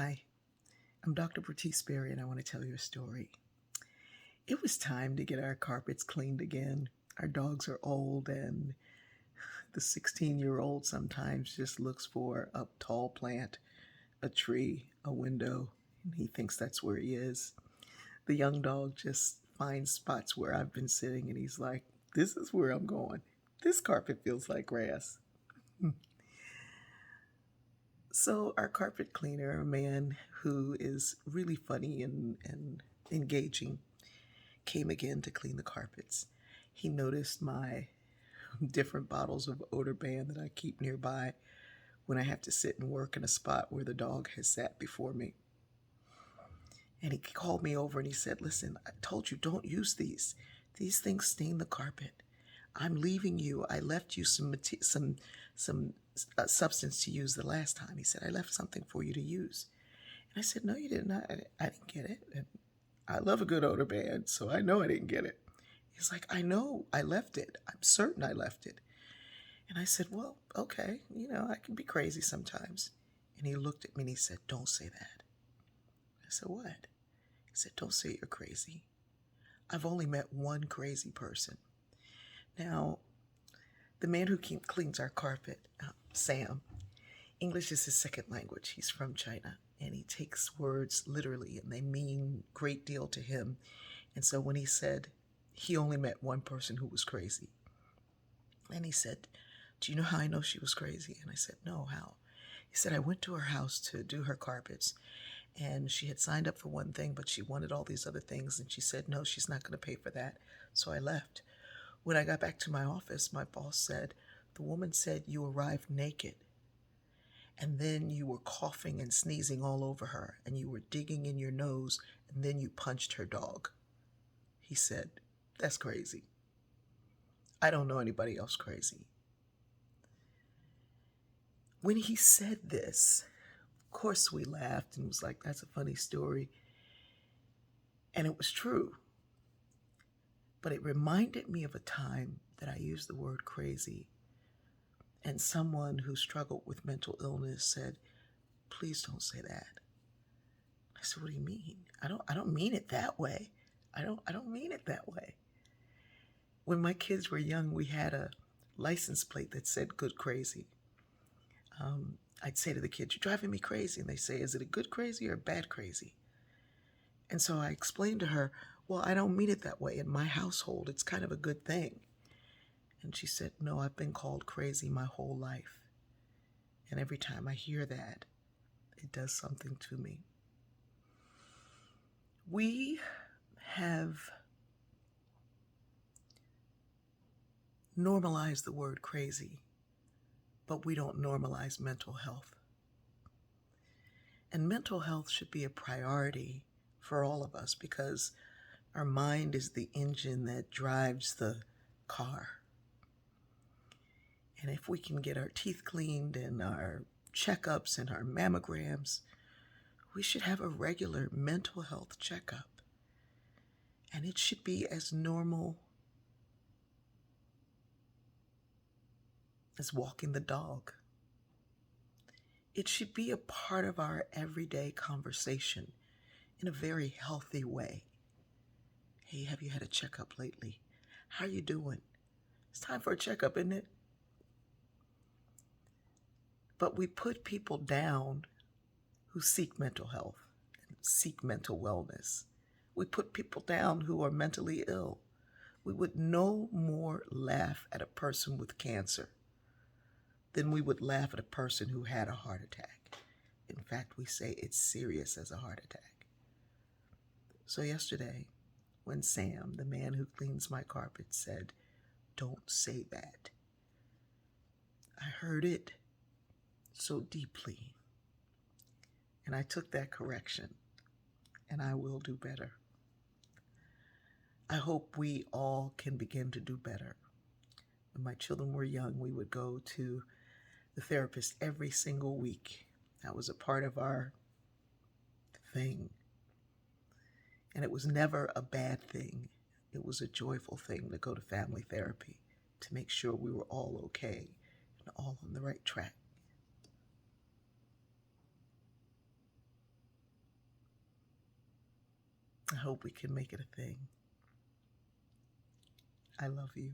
Hi, I'm Dr. Bertice Berry, and I want to tell you a story. It was time to get our carpets cleaned again. Our dogs are old, and the 16-year-old sometimes just looks for a tall plant, a tree, a window, and he thinks that's where he is. The young dog just finds spots where I've been sitting, and he's like, "This is where I'm going. This carpet feels like grass." So, our carpet cleaner, a man who is really funny and engaging, came again to clean the carpets. He noticed my different bottles of odor band that I keep nearby when I have to sit and work in a spot where the dog has sat before me. And he called me over and he said, "Listen, I told you don't use these. These things stain the carpet. I'm leaving you. I left you some substance to use the last time." He said, "I left something for you to use." And I said, "No, you didn't. I didn't get it." And I love a good odor band, so I know I didn't get it. He's like, "I know I left it. I'm certain I left it." And I said, "Well, okay, I can be crazy sometimes." And he looked at me and he said, "Don't say that." I said, "What?" He said, "Don't say you're crazy. I've only met one crazy person." Now, the man who cleans our carpet, Sam, English is his second language. He's from China, and he takes words literally, and they mean a great deal to him. And so when he said he only met one person who was crazy, and he said, "Do you know how I know she was crazy?" And I said, "No, how?" He said, "I went to her house to do her carpets, and she had signed up for one thing, but she wanted all these other things, and she said, no, she's not going to pay for that. So I left. When I got back to my office, my boss said, the woman said you arrived naked, and then you were coughing and sneezing all over her, and you were digging in your nose, and then you punched her dog." He said, "That's crazy. I don't know anybody else crazy." When he said this, of course we laughed and was like, "That's a funny story." And it was true. But it reminded me of a time that I used the word crazy, and someone who struggled with mental illness said, "Please don't say that." I said, "What do you mean?" I don't mean it that way. I don't mean it that way. When my kids were young, we had a license plate that said "good crazy." I'd say to the kids, "You're driving me crazy." And they say, "Is it a good crazy or a bad crazy?" And so I explained to her, "Well, I don't mean it that way. In my household, it's kind of a good thing." And she said, "No, I've been called crazy my whole life. And every time I hear that, it does something to me." We have normalized the word crazy, but we don't normalize mental health. And mental health should be a priority for all of us because our mind is the engine that drives the car. And if we can get our teeth cleaned and our checkups and our mammograms, we should have a regular mental health checkup. And it should be as normal as walking the dog. It should be a part of our everyday conversation in a very healthy way. "Hey, have you had a checkup lately? How are you doing?" It's time for a checkup, isn't it? But we put people down who seek mental health and seek mental wellness. We put people down who are mentally ill. We would no more laugh at a person with cancer than we would laugh at a person who had a heart attack. In fact, we say it's serious as a heart attack. So yesterday, when Sam, the man who cleans my carpet, said, "Don't say that," I heard it so deeply. And I took that correction, and I will do better. I hope we all can begin to do better. When my children were young, we would go to the therapist every single week. That was a part of our thing. And it was never a bad thing. It was a joyful thing to go to family therapy to make sure we were all okay and all on the right track. I hope we can make it a thing. I love you.